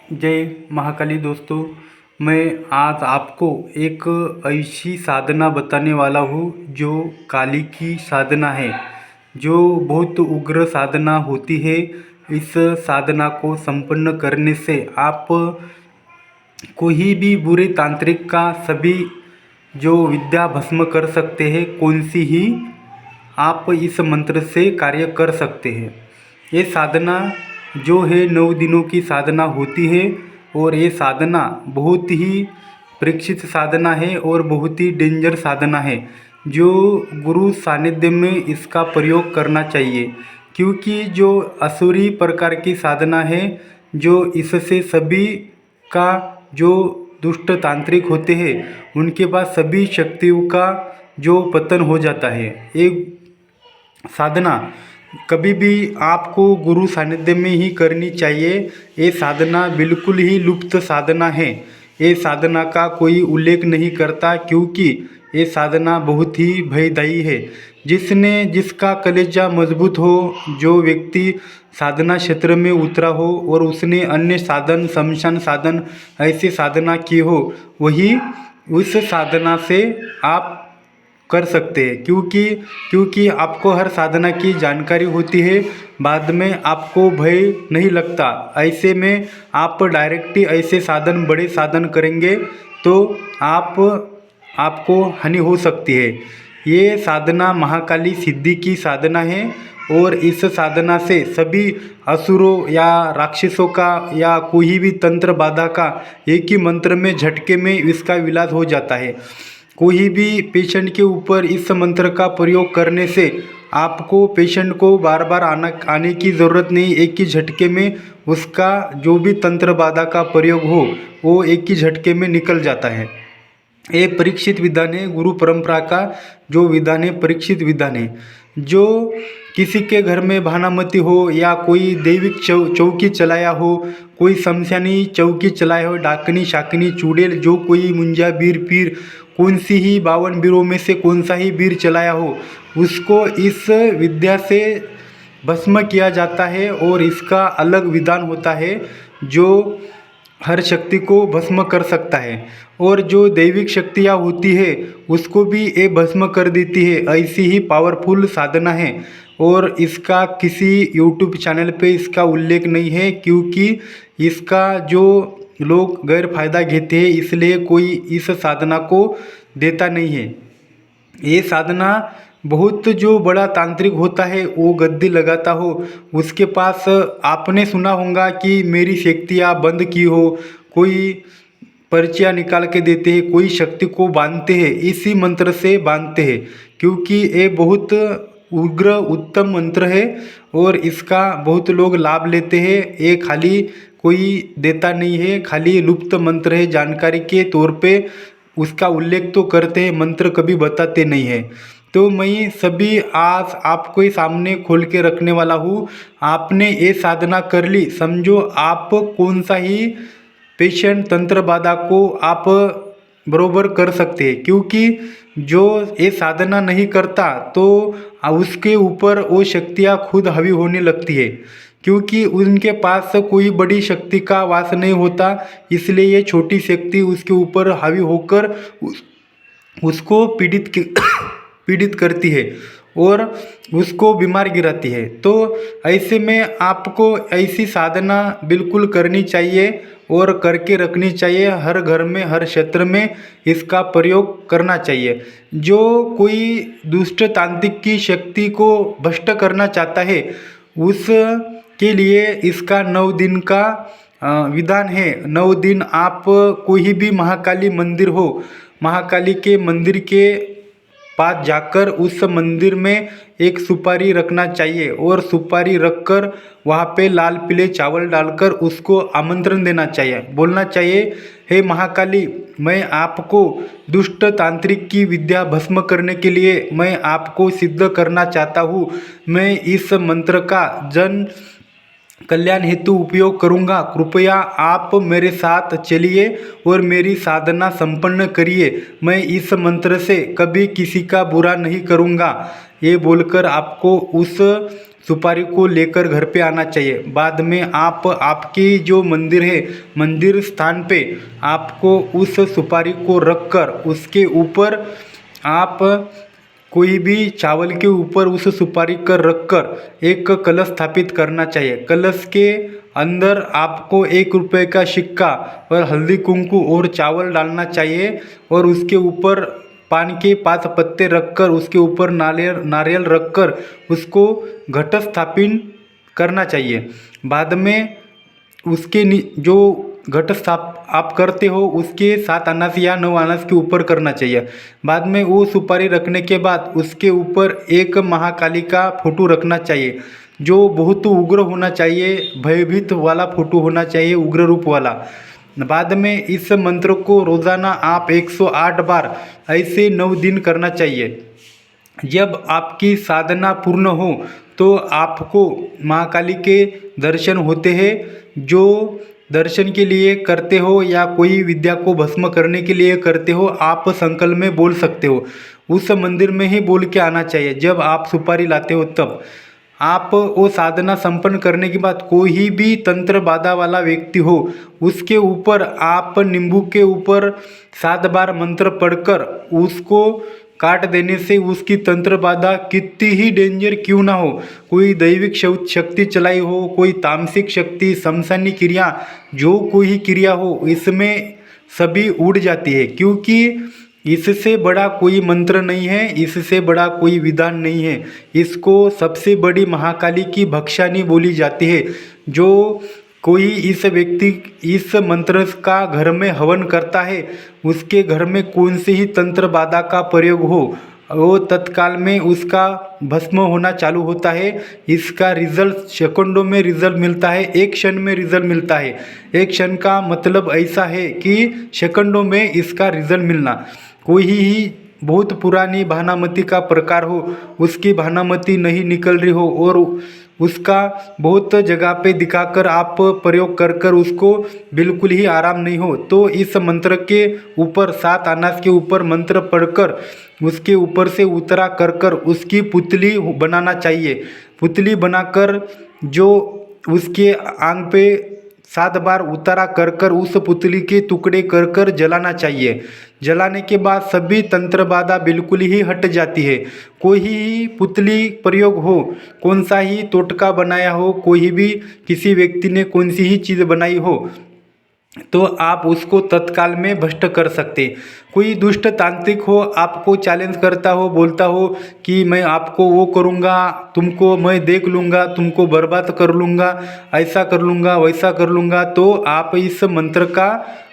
जय महाकाली दोस्तों। मैं आज आपको एक ऐसी साधना बताने वाला हूँ जो काली की साधना है, जो बहुत उग्र साधना होती है। इस साधना को संपन्न करने से आप कोई भी बुरे तांत्रिक का सभी जो विद्या भस्म कर सकते हैं। कौन सी ही आप इस मंत्र से कार्य कर सकते हैं। ये साधना जो है 9 दिनों की साधना होती है और ये साधना बहुत ही परीक्षित साधना है और बहुत ही डेंजर साधना है, जो गुरु सानिध्य में इसका प्रयोग करना चाहिए। क्योंकि जो असुरी प्रकार की साधना है, जो इससे सभी का जो दुष्ट तांत्रिक होते हैं उनके पास सभी शक्तियों का जो पतन हो जाता है। एक साधना कभी भी आपको गुरु सानिध्य में ही करनी चाहिए। ये साधना बिल्कुल ही लुप्त साधना है। ये साधना का कोई उल्लेख नहीं करता, क्योंकि ये साधना बहुत ही भयदायी है। जिसका कलेजा मजबूत हो, जो व्यक्ति साधना क्षेत्र में उतरा हो और उसने अन्य साधन, शमशान साधन ऐसी साधना की हो, वही उस साधना से आप कर सकते हैं। क्योंकि आपको हर साधना की जानकारी होती है, बाद में आपको भय नहीं लगता। ऐसे में आप डायरेक्ट ही ऐसे साधन, बड़े साधन करेंगे तो आपको हानि हो सकती है। ये साधना महाकाली सिद्धि की साधना है और इस साधना से सभी असुरों या राक्षसों का या कोई भी तंत्र बाधा का एक ही मंत्र में, झटके में इसका इलाज हो जाता है। कोई भी पेशेंट के ऊपर इस मंत्र का प्रयोग करने से आपको पेशेंट को बार बार आने की ज़रूरत नहीं। एक ही झटके में उसका जो भी तंत्र बाधा का प्रयोग हो वो एक ही झटके में निकल जाता है। ये परीक्षित विधान है, गुरु परंपरा का जो विधान है, परीक्षित विधान है। जो किसी के घर में भानामती हो या कोई दैविक चौकी चलाया हो, कोई शमशानी चौकी चलाया हो, डाकनी शाकनी चुड़ैल, जो कोई मुंजा बीर पीर, कौन सी ही 52 बीरों में से कौन सा ही बीर चलाया हो, उसको इस विद्या से भस्म किया जाता है। और इसका अलग विधान होता है जो हर शक्ति को भस्म कर सकता है, और जो दैविक शक्तियाँ होती है उसको भी ये भस्म कर देती है। ऐसी ही पावरफुल साधना है और इसका किसी यूट्यूब चैनल पे इसका उल्लेख नहीं है, क्योंकि इसका जो लोग गैर फायदा घेते हैं, इसलिए कोई इस साधना को देता नहीं है। ये साधना बहुत जो बड़ा तांत्रिक होता है वो गद्दी लगाता हो, उसके पास आपने सुना होगा कि मेरी शक्तियाँ बंद की हो, कोई पर्चियाँ निकाल के देते हैं, कोई शक्ति को बांधते हैं, इसी मंत्र से बांधते हैं। क्योंकि ये बहुत उग्र उत्तम मंत्र है और इसका बहुत लोग लाभ लेते हैं। ये खाली कोई देता नहीं है, खाली लुप्त मंत्र है, जानकारी के तौर पे उसका उल्लेख तो करते हैं, मंत्र कभी बताते नहीं है। तो मैं सभी आज आपको ही सामने खोल के रखने वाला हूँ। आपने ये साधना कर ली, समझो आप कौन सा ही पेशेंट तंत्र बाधा को आप बरोबर कर सकते हैं। क्योंकि जो ये साधना नहीं करता तो उसके ऊपर वो शक्तियाँ खुद हावी होने लगती है, क्योंकि उनके पास कोई बड़ी शक्ति का वास नहीं होता। इसलिए ये छोटी शक्ति उसके ऊपर हावी होकर उसको पीड़ित करती है और उसको बीमार गिराती है। तो ऐसे में आपको ऐसी साधना बिल्कुल करनी चाहिए और करके रखनी चाहिए। हर घर में, हर क्षेत्र में इसका प्रयोग करना चाहिए। जो कोई दुष्ट तांत्रिक की शक्ति को भ्रष्ट करना चाहता है, उस के लिए इसका 9 दिन का विधान है। 9 दिन आप कोई भी महाकाली मंदिर हो, महाकाली के मंदिर के पास जाकर उस मंदिर में एक सुपारी रखना चाहिए और सुपारी रखकर वहाँ पे लाल पीले चावल डालकर उसको आमंत्रण देना चाहिए। बोलना चाहिए, हे महाकाली, मैं आपको दुष्ट तांत्रिक की विद्या भस्म करने के लिए मैं आपको सिद्ध करना चाहता हूँ। मैं इस मंत्र का जन कल्याण हेतु उपयोग करूंगा। कृपया आप मेरे साथ चलिए और मेरी साधना संपन्न करिए। मैं इस मंत्र से कभी किसी का बुरा नहीं करूंगा। ये बोलकर आपको उस सुपारी को लेकर घर पे आना चाहिए। बाद में आप आपकी जो मंदिर है, मंदिर स्थान पे आपको उस सुपारी को रख कर उसके ऊपर आप कोई भी चावल के ऊपर उस सुपारी कर रख कर एक कलश स्थापित करना चाहिए। कलश के अंदर आपको 1 रुपये का सिक्का और हल्दी कुंकू और चावल डालना चाहिए और उसके ऊपर पान के 5 पत्ते रखकर उसके ऊपर नारियल रखकर उसको घट स्थापित करना चाहिए। बाद में उसके जो घट स्थाप आप करते हो उसके 7 अनास या 9 अनास के ऊपर करना चाहिए। बाद में वो सुपारी रखने के बाद उसके ऊपर एक महाकाली का फोटो रखना चाहिए, जो बहुत उग्र होना चाहिए, भयभीत वाला फोटो होना चाहिए, उग्र रूप वाला। बाद में इस मंत्र को रोज़ाना आप 108 बार ऐसे 9 दिन करना चाहिए। जब आपकी साधना पूर्ण हो तो आपको महाकाली के दर्शन होते हैं। जो दर्शन के लिए करते हो या कोई विद्या को भस्म करने के लिए करते हो, आप संकल्प में बोल सकते हो। उस मंदिर में ही बोल के आना चाहिए। जब आप सुपारी लाते हो तब आप वो साधना संपन्न करने के बाद कोई भी तंत्र बाधा वाला व्यक्ति हो उसके ऊपर आप नींबू के ऊपर 7 बार मंत्र पढ़कर उसको काट देने से उसकी तंत्र बाधा कितनी ही डेंजर क्यों ना हो, कोई दैविक शक्ति चलाई हो, कोई तामसिक शक्ति, शमशानी क्रिया, जो कोई क्रिया हो, इसमें सभी उड़ जाती है। क्योंकि इससे बड़ा कोई मंत्र नहीं है, इससे बड़ा कोई विधान नहीं है। इसको सबसे बड़ी महाकाली की भक्षानी बोली जाती है। जो कोई इस व्यक्ति इस मंत्र का घर में हवन करता है, उसके घर में कौन से ही तंत्र बाधा का प्रयोग हो, वो तत्काल में उसका भस्म होना चालू होता है। इसका रिजल्ट सेकंडों में रिजल्ट मिलता है, एक क्षण में रिजल्ट मिलता है। एक क्षण का मतलब ऐसा है कि सेकंडों में इसका रिजल्ट मिलना। कोई ही बहुत पुरानी भानामती का प्रकार हो, उसकी भानामती नहीं निकल रही हो और उसका बहुत जगह पे दिखाकर आप प्रयोग कर कर उसको बिल्कुल ही आराम नहीं हो, तो इस मंत्र के ऊपर 7 अनास के ऊपर मंत्र पढ़कर उसके ऊपर से उतरा कर कर उसकी पुतली बनाना चाहिए। पुतली बनाकर जो उसके आंग पे 7 बार उतारा कर कर उस पुतली के टुकड़े कर कर जलाना चाहिए। जलाने के बाद सभी तंत्र बाधा बिल्कुल ही हट जाती है। कोई ही पुतली प्रयोग हो, कौन सा ही टोटका बनाया हो, कोई भी किसी व्यक्ति ने कौन सी ही चीज़ बनाई हो, तो आप उसको तत्काल में भ्रष्ट कर सकते। कोई दुष्ट तांत्रिक हो, आपको चैलेंज करता हो, बोलता हो कि मैं आपको वो करूँगा, तुमको मैं देख लूँगा, तुमको बर्बाद कर लूँगा, ऐसा कर लूँगा, वैसा कर लूँगा, तो आप इस मंत्र का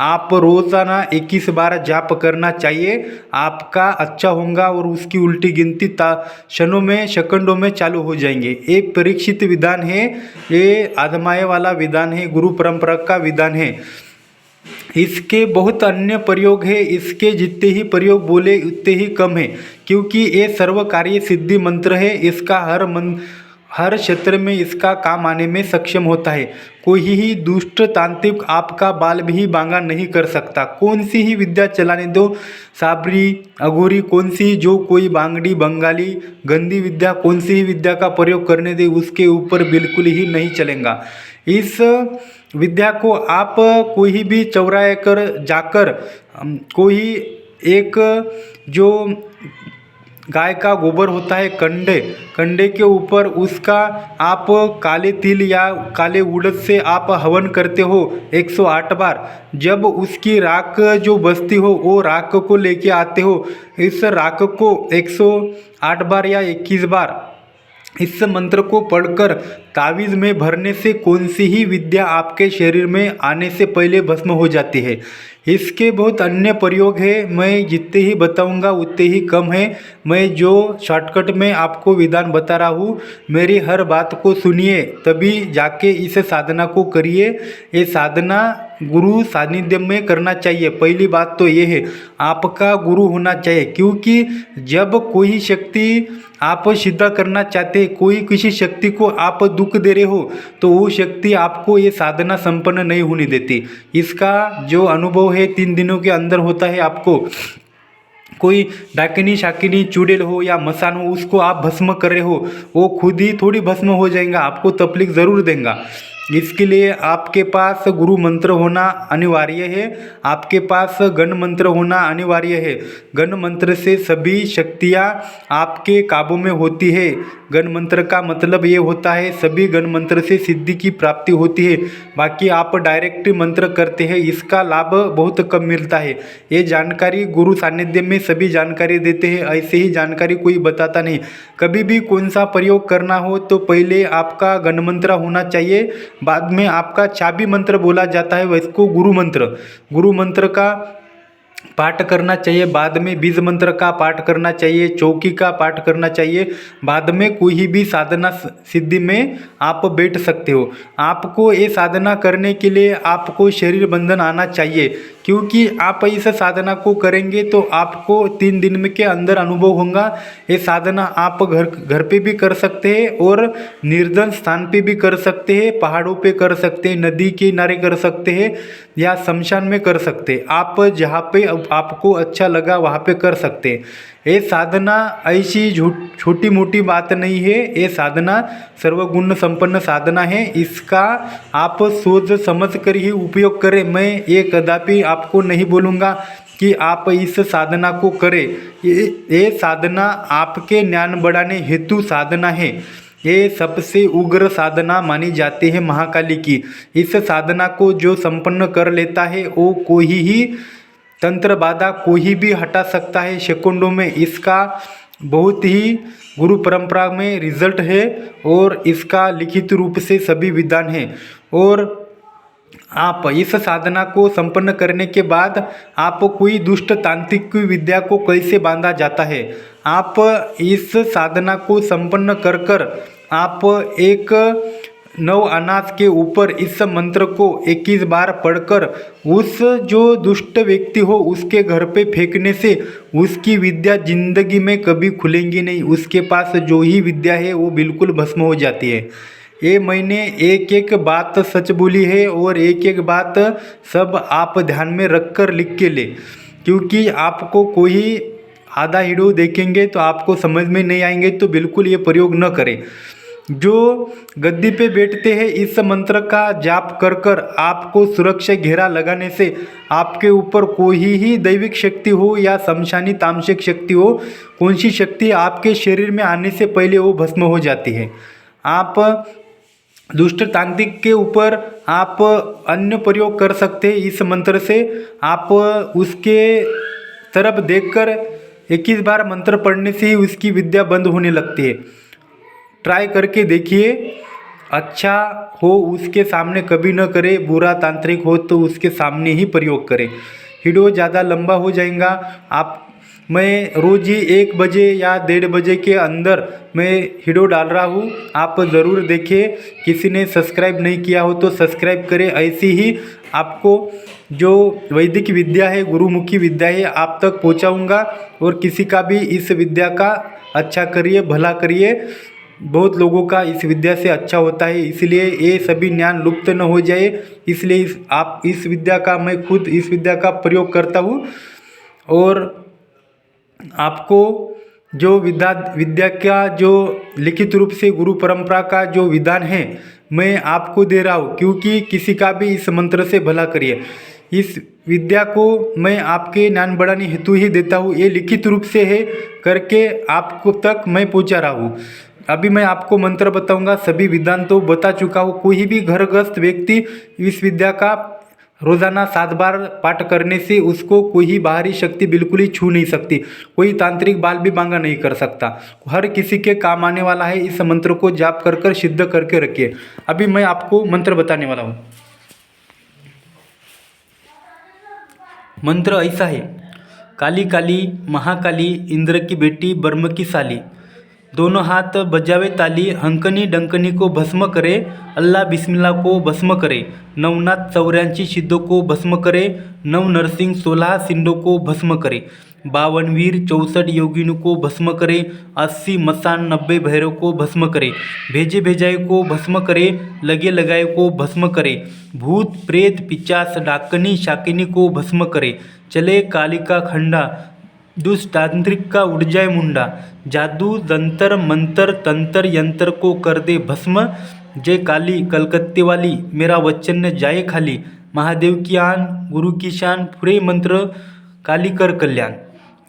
आप रोज़ाना 21 बार जाप करना चाहिए। आपका अच्छा होगा और उसकी उल्टी गिनती क्षणों में सेकंडों में चालू हो जाएंगे। एक परीक्षित विधान है, ये आजमाए वाला विधान है, गुरु परंपरा का विधान है। इसके बहुत अन्य प्रयोग है, इसके जितने ही प्रयोग बोले उतने ही कम है, क्योंकि ये सर्वकार्य सिद्धि मंत्र है। इसका हर क्षेत्र में इसका काम आने में सक्षम होता है। कोई ही दुष्ट तांत्रिक आपका बाल भी बांगा नहीं कर सकता। कौन सी ही विद्या चलाने दो, साबरी अघोरी, कौन सी जो कोई बांगड़ी बंगाली गंदी विद्या, कौन सी ही विद्या का प्रयोग करने दे, उसके ऊपर बिल्कुल ही नहीं चलेगा। इस विद्या को आप कोई भी चौराहे कर जाकर कोई एक जो गाय का गोबर होता है, कंडे के ऊपर उसका आप काले तिल या काले उड़द से आप हवन करते हो 108 बार। जब उसकी राख जो बचती हो वो राख को लेके आते हो, इस राख को 108 बार या 21 बार इस मंत्र को पढ़कर तावीज़ में भरने से कौन सी ही विद्या आपके शरीर में आने से पहले भस्म हो जाती है। इसके बहुत अन्य प्रयोग है, मैं जितने ही बताऊंगा उतने ही कम है। मैं जो शॉर्टकट में आपको विधान बता रहा हूँ, मेरी हर बात को सुनिए, तभी जाके इस साधना को करिए। ये साधना गुरु सानिध्य में करना चाहिए। पहली बात तो ये है, आपका गुरु होना चाहिए, क्योंकि जब कोई शक्ति आप सिद्ध करना चाहते, कोई किसी शक्ति को आप दुख दे रहे हो, तो वो शक्ति आपको ये साधना संपन्न नहीं होने देती। इसका जो अनुभव है 3 दिनों के अंदर होता है आपको, कोई डाकिनी शाकिनी चुड़ैल हो या मसान हो, उसको आप भस्म कर रहे हो, वो खुद ही थोड़ी भस्म हो जाएगा, आपको तकलीफ ज़रूर देगा। इसके लिए आपके पास गुरु मंत्र होना अनिवार्य है, आपके पास गण मंत्र होना अनिवार्य है। गण मंत्र से सभी शक्तियाँ आपके काबू में होती है। गण मंत्र का मतलब ये होता है सभी गण मंत्र से सिद्धि की प्राप्ति होती है। बाकी आप डायरेक्ट मंत्र करते हैं, इसका लाभ बहुत कम मिलता है। ये जानकारी गुरु सानिध्य में सभी जानकारी देते हैं, ऐसे ही जानकारी कोई बताता नहीं। कभी भी कौन सा प्रयोग करना हो तो पहले आपका गण मंत्र होना चाहिए, बाद में आपका चाबी मंत्र बोला जाता है, वैसको गुरु मंत्र का पाठ करना चाहिए, बाद में बीज मंत्र का पाठ करना चाहिए, चौकी का पाठ करना चाहिए, बाद में कोई भी साधना सिद्धि में आप बैठ सकते हो। आपको ये साधना करने के लिए आपको शरीर बंधन आना चाहिए, क्योंकि आप इस साधना को करेंगे तो आपको 3 दिन में के अंदर अनुभव होगा। ये साधना आप घर पे भी कर सकते हैं और निर्जन स्थान पे भी कर सकते हैं, पहाड़ों पे कर सकते हैं, नदी के किनारे कर सकते हैं या शमशान में कर सकते हैं। आप जहाँ पे आपको अच्छा लगा वहाँ पे कर सकते हैं। ये साधना ऐसी छोटी मोटी बात नहीं है, ये साधना सर्वगुण संपन्न साधना है। इसका आप सोच समझ कर ही उपयोग करें। मैं ये कदापि आपको नहीं बोलूँगा कि आप इस साधना को करें। ये साधना आपके ज्ञान बढ़ाने हेतु साधना है। ये सबसे उग्र साधना मानी जाती है महाकाली की। इस साधना को जो संपन्न कर लेता है वो कोई ही तंत्र बाधा कोई भी हटा सकता है सेकंडों में। इसका बहुत ही गुरु परंपरा में रिजल्ट है और इसका लिखित रूप से सभी विधान है। और आप इस साधना को संपन्न करने के बाद आप कोई दुष्ट तांत्रिक की विद्या को कैसे बांधा जाता है, आप इस साधना को संपन्न कर कर आप एक 9 अनाज के ऊपर इस मंत्र को 21 बार पढ़कर उस जो दुष्ट व्यक्ति हो उसके घर पे फेंकने से उसकी विद्या जिंदगी में कभी खुलेंगी नहीं। उसके पास जो ही विद्या है वो बिल्कुल भस्म हो जाती है। ये मैंने एक एक बात सच बोली है और एक एक बात सब आप ध्यान में रख कर लिख के ले, क्योंकि आपको कोई आधा वीडियो देखेंगे तो आपको समझ में नहीं आएंगे तो बिल्कुल ये प्रयोग न करें। जो गद्दी पे बैठते हैं इस मंत्र का जाप कर कर आपको सुरक्षा घेरा लगाने से आपके ऊपर कोई ही दैविक शक्ति हो या शमशानी तामसिक शक्ति हो, कौन सी शक्ति आपके शरीर में आने से पहले वो भस्म हो जाती है। आप दुष्ट तांत्रिक के ऊपर आप अन्य प्रयोग कर सकते हैं इस मंत्र से। आप उसके तरफ देखकर 21 बार मंत्र पढ़ने से ही उसकी विद्या बंद होने लगती है। ट्राई करके देखिए, अच्छा हो उसके सामने कभी न करे, बुरा तांत्रिक हो तो उसके सामने ही प्रयोग करें। वीडियो ज़्यादा लंबा हो जाएगा। मैं रोज़ ही 1 बजे या 1:30 बजे के अंदर मैं वीडियो डाल रहा हूँ, आप ज़रूर देखिए। किसी ने सब्सक्राइब नहीं किया हो तो सब्सक्राइब करें। ऐसी ही आपको जो वैदिक विद्या है, गुरुमुखी विद्या है, आप तक पहुँचाऊँगा और किसी का भी इस विद्या का अच्छा करिए, भला करिए। बहुत लोगों का इस विद्या से अच्छा होता है, इसलिए ये सभी ज्ञान लुप्त न हो जाए, इसलिए आप इस विद्या का, मैं खुद इस विद्या का प्रयोग करता हूँ। और आपको जो विद्या का जो लिखित रूप से गुरु परंपरा का जो विधान है मैं आपको दे रहा हूँ, क्योंकि किसी का भी इस मंत्र से भला करिए। इस विद्या को मैं आपके ज्ञान बढ़ाने हेतु ही देता हूँ, ये लिखित रूप से है करके आपको तक मैं पहुँचा रहा हूँ। अभी मैं आपको मंत्र बताऊंगा, सभी विधान तो बता चुका हूँ। कोई भी घरग्रस्त व्यक्ति इस विद्या का रोज़ाना 7 बार पाठ करने से उसको कोई ही बाहरी शक्ति बिल्कुल ही छू नहीं सकती, कोई तांत्रिक बाल भी बांगा नहीं कर सकता। हर किसी के काम आने वाला है। इस मंत्र को जाप कर कर सिद्ध करके रखिए। अभी मैं आपको मंत्र बताने वाला हूँ। मंत्र ऐसा है, काली काली महाकाली इंद्र की बेटी ब्रह्म की साली, दोनों हाथ बजावे ताली, हंकनी डंकनी को भस्म करे, अल्लाह बिस्मिल्लाह को भस्म करे, नवनाथ 84 सिद्धों को भस्म करे, नव नरसिंह 16 सिंधों को भस्म करे, 52 वीर 64 योगिनों को भस्म करे, 80 मसान 90 भैरव को भस्म करे, भेजे भेजाए को भस्म करे, लगे लगाए को भस्म करे, भूत प्रेत पिचास डाकनी शाकिनी को भस्म करे, चले कालिका खंडा दुष्ट तांत्रिक का उड़ जाए मुंडा, जादू जंतर मंतर तंत्र यंत्र को कर दे भस्म, जय काली कलकत्ते वाली मेरा वचन न जाए खाली, महादेव की आन गुरु की शान पूरे मंत्र काली कर कल्याण।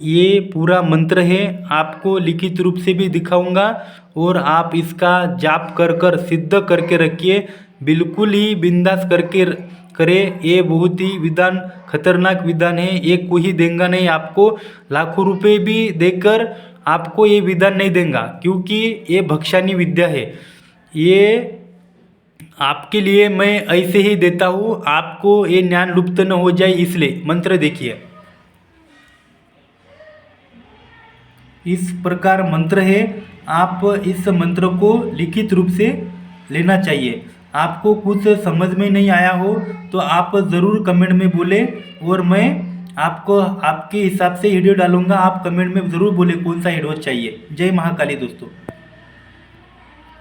ये पूरा मंत्र है, आपको लिखित रूप से भी दिखाऊंगा और आप इसका जाप कर कर सिद्ध करके रखिए, बिल्कुल ही बिंदास करके करें। ये बहुत ही विधान खतरनाक विधान है, ये कोई देगा नहीं आपको, लाखों रुपए भी देकर आपको ये विधान नहीं देगा, क्योंकि ये भक्षानी विद्या है। ये आपके लिए मैं ऐसे ही देता हूँ, आपको ये ज्ञान लुप्त न हो जाए इसलिए। मंत्र देखिए, इस प्रकार मंत्र है, आप इस मंत्र को लिखित रूप से लेना चाहिए। आपको कुछ समझ में नहीं आया हो तो आप ज़रूर कमेंट में बोलें और मैं आपको आपके हिसाब से वीडियो डालूंगा। आप कमेंट में ज़रूर बोलें कौन सा वीडियो चाहिए। जय महाकाली दोस्तों।